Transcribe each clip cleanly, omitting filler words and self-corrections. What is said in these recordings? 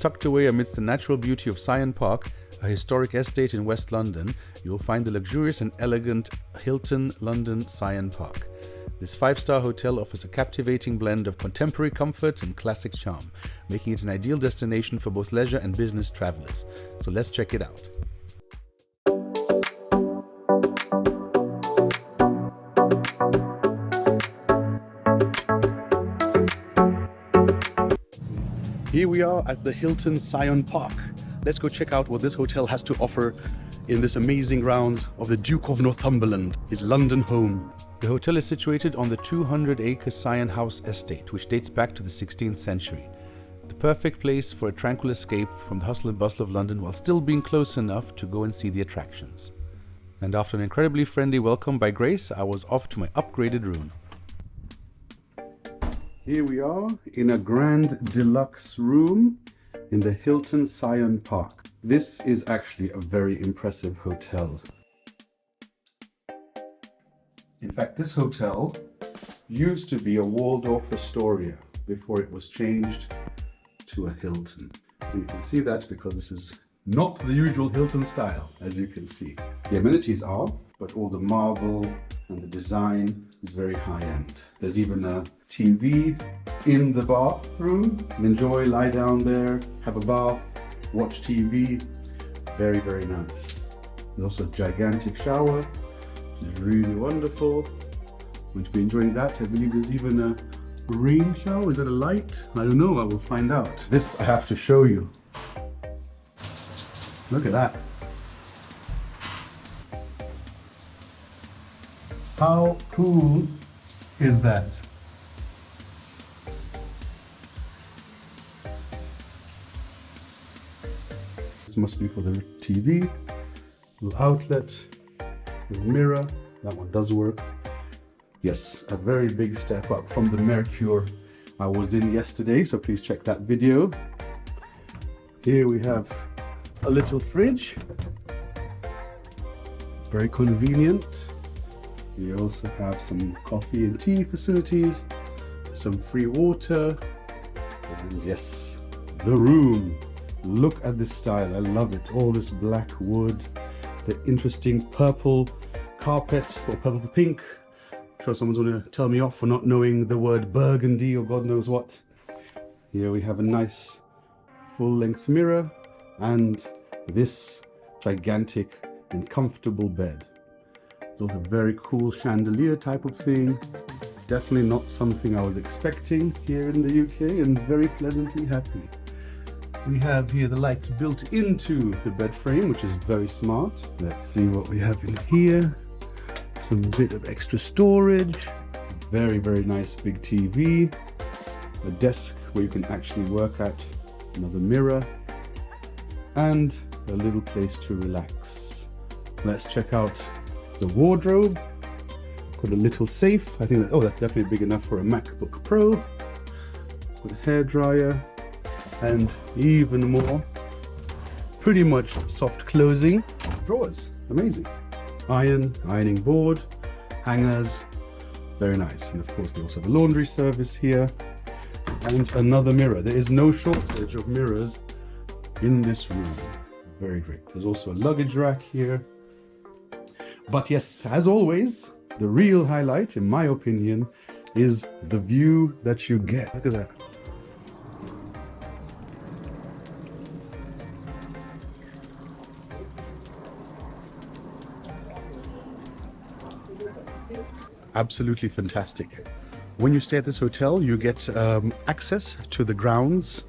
Tucked away amidst the natural beauty of Syon Park, a historic estate in West London, you will find the luxurious and elegant Hilton London Syon Park. This 5-star hotel offers a captivating blend of contemporary comfort and classic charm, making it an ideal destination for both leisure and business travelers. So let's check it out. Here we are at the Hilton Syon Park. Let's go check out what this hotel has to offer in this amazing grounds of the Duke of Northumberland, his London home. The hotel is situated on the 200-acre Syon House estate, which dates back to the 16th century. The perfect place for a tranquil escape from the hustle and bustle of London while still being close enough to go and see the attractions. And after an incredibly friendly welcome by Grace, I was off to my upgraded room. Here we are in a Grand Deluxe room in the Hilton Syon Park. This is actually a very impressive hotel. In fact, this hotel used to be a Waldorf Astoria before it was changed to a Hilton. And you can see that because this is not the usual Hilton style, as you can see. The amenities are, but all the marble and the design is very high-end. There's even a TV in the bathroom. You can enjoy, lie down there, have a bath, watch TV. Very, very nice. There's also a gigantic shower, which is really wonderful. I'm going to be enjoying that. I believe there's even a rain shower. Is that a light? I don't know. I will find out. This I have to show you. Look at that. How cool is that? This must be for the TV. Little outlet, little mirror. That one does work. Yes, a very big step up from the Mercure I was in yesterday, so please check that video. Here we have a little fridge. Very convenient. We also have some coffee and tea facilities, some free water, and yes, the room. Look at this style, I love it. All this black wood, the interesting purple carpet, or purple pink. I'm sure someone's going to tell me off for not knowing the word burgundy or God knows what. Here we have a nice full-length mirror and this gigantic and comfortable bed. It's also a very cool chandelier type of thing. Definitely not something I was expecting here in the UK, and very pleasantly happy. We have here the lights built into the bed frame, which is very smart. Let's see what we have in here. Some bit of extra storage. Very, very nice big TV. A desk where you can actually work at. Another mirror. And a little place to relax. Let's check out the wardrobe. Got a little safe. I think that, that's definitely big enough for a MacBook Pro. Got a hairdryer and even more. Pretty much soft closing drawers. Amazing. Ironing board, hangers. Very nice. And of course, they also have a laundry service here. And another mirror. There is no shortage of mirrors in this room. Very great. There's also a luggage rack here. But yes, as always, the real highlight, in my opinion, is the view that you get. Look at that. Absolutely fantastic. When you stay at this hotel, you get access to the grounds,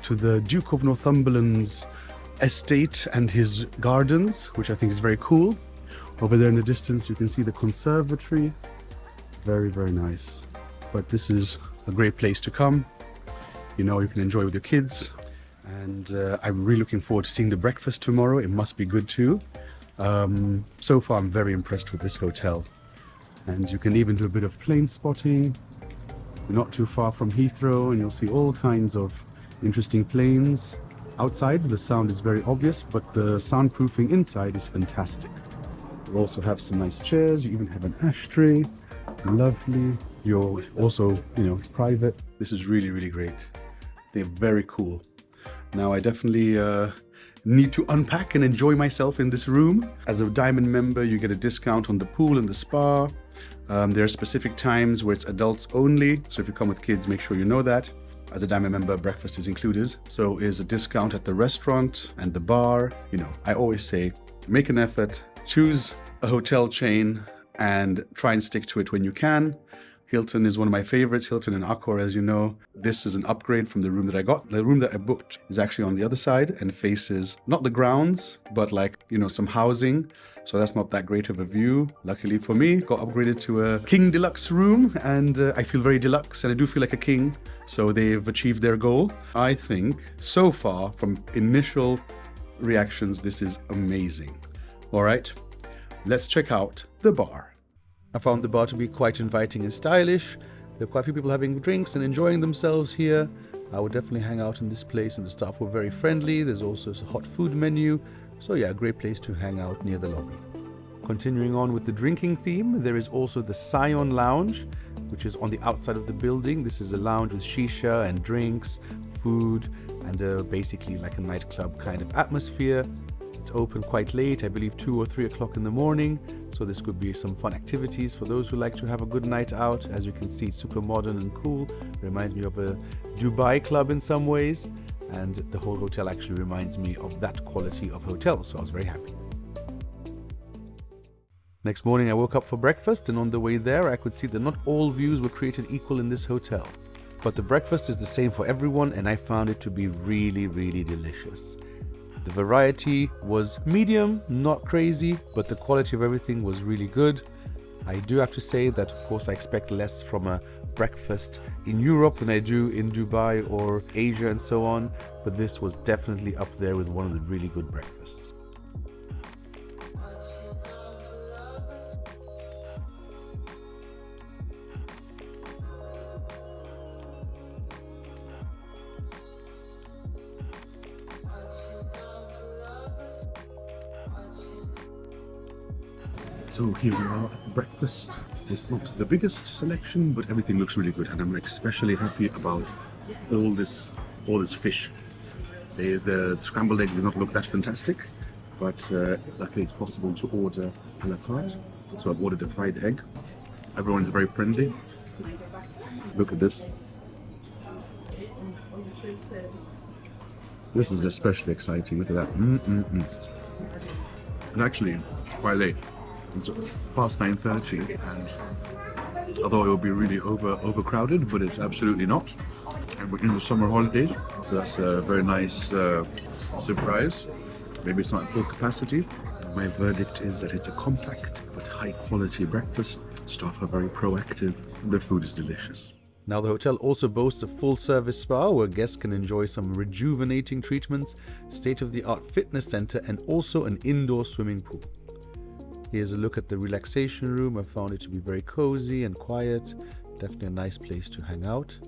to the Duke of Northumberland's estate and his gardens, which I think is very cool. Over there in the distance, you can see the conservatory. Very, very nice. But this is a great place to come. You know, you can enjoy with your kids. And I'm really looking forward to seeing the breakfast tomorrow. It must be good too. So far, I'm very impressed with this hotel. And you can even do a bit of plane spotting. You're not too far from Heathrow, and you'll see all kinds of interesting planes. Outside, the sound is very obvious, but the soundproofing inside is fantastic. You also have some nice chairs. You even have an ashtray. Lovely. You're also, it's private. This is really, really great. They're very cool. Now I definitely need to unpack and enjoy myself in this room. As a Diamond member, you get a discount on the pool and the spa. There are specific times where it's adults only, so if you come with kids, make sure you know that. As a Diamond member, breakfast is included. So is a discount at the restaurant and the bar. You know, I always say, make an effort, choose a hotel chain and try and stick to it when you can. Hilton is one of my favorites, Hilton in Accor, as you know. This is an upgrade from the room that I got. The room that I booked is actually on the other side and faces not the grounds, but like, you know, some housing. So that's not that great of a view. Luckily for me, got upgraded to a King Deluxe room, and I feel very deluxe and I do feel like a king. So they've achieved their goal. I think so far from initial reactions, this is amazing. All right, let's check out the bar. I found the bar to be quite inviting and stylish. There are quite a few people having drinks and enjoying themselves here. I would definitely hang out in this place, and the staff were very friendly. There's also a hot food menu. So yeah, a great place to hang out near the lobby. Continuing on with the drinking theme, there is also the Sion Lounge, which is on the outside of the building. This is a lounge with shisha and drinks, food, and basically like a nightclub kind of atmosphere. It's open quite late, I believe 2 or 3 o'clock in the morning. So this could be some fun activities for those who like to have a good night out. As you can see, it's super modern and cool. Reminds me of a Dubai club in some ways. And the whole hotel actually reminds me of that quality of hotel. So I was very happy. Next morning I woke up for breakfast, and on the way there I could see that not all views were created equal in this hotel. But the breakfast is the same for everyone, and I found it to be really, really delicious. The variety was medium, not crazy, but the quality of everything was really good. I do have to say that, of course, I expect less from a breakfast in Europe than I do in Dubai or Asia and so on, but this was definitely up there with one of the really good breakfasts. So here we are at breakfast. It's not the biggest selection, but everything looks really good, and I'm especially happy about all this fish. The scrambled eggs do not look that fantastic, but luckily it's possible to order a la carte. So I've ordered a fried egg. Everyone is very friendly. Look at this. This is especially exciting. Look at that. And actually, quite late. It's past 9:30, and although it will be really overcrowded, but it's absolutely not. And we're in the summer holidays, so that's a very nice surprise. Maybe it's not at full capacity. My verdict is that it's a compact but high quality breakfast. Staff are very proactive. The food is delicious. Now the hotel also boasts a full-service spa where guests can enjoy some rejuvenating treatments, state-of-the-art fitness center, and also an indoor swimming pool. Here's a look at the relaxation room. I found it to be very cozy and quiet. Definitely a nice place to hang out.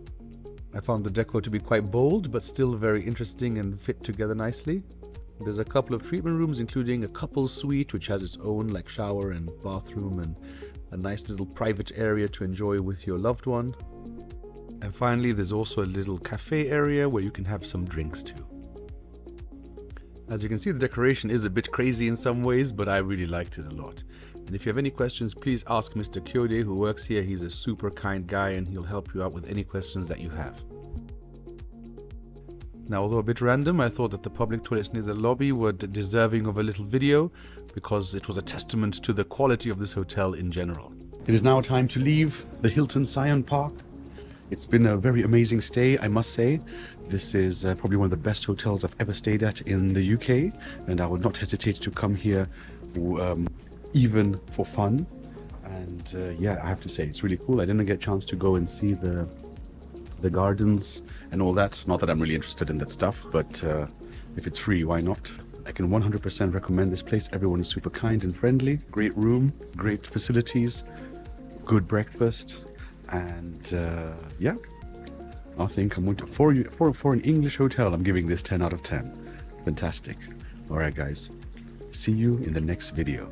I found the decor to be quite bold, but still very interesting and fit together nicely. There's a couple of treatment rooms, including a couple's suite, which has its own like shower and bathroom and a nice little private area to enjoy with your loved one. And finally, there's also a little cafe area where you can have some drinks too. As you can see, the decoration is a bit crazy in some ways, but I really liked it a lot. And if you have any questions, please ask Mr. Kyode, who works here. He's a super kind guy and he'll help you out with any questions that you have. Now, although a bit random, I thought that the public toilets near the lobby were deserving of a little video because it was a testament to the quality of this hotel in general. It is now time to leave the Hilton Syon Park. It's been a very amazing stay, I must say. This is probably one of the best hotels I've ever stayed at in the UK, and I would not hesitate to come here even for fun. And yeah, I have to say, it's really cool. I didn't get a chance to go and see the gardens and all that. Not that I'm really interested in that stuff, but if it's free, why not? I can 100% recommend this place. Everyone is super kind and friendly. Great room, great facilities, good breakfast. And yeah, I think I'm going to, for an English hotel, I'm giving this 10 out of 10. Fantastic. All right, guys. See you in the next video.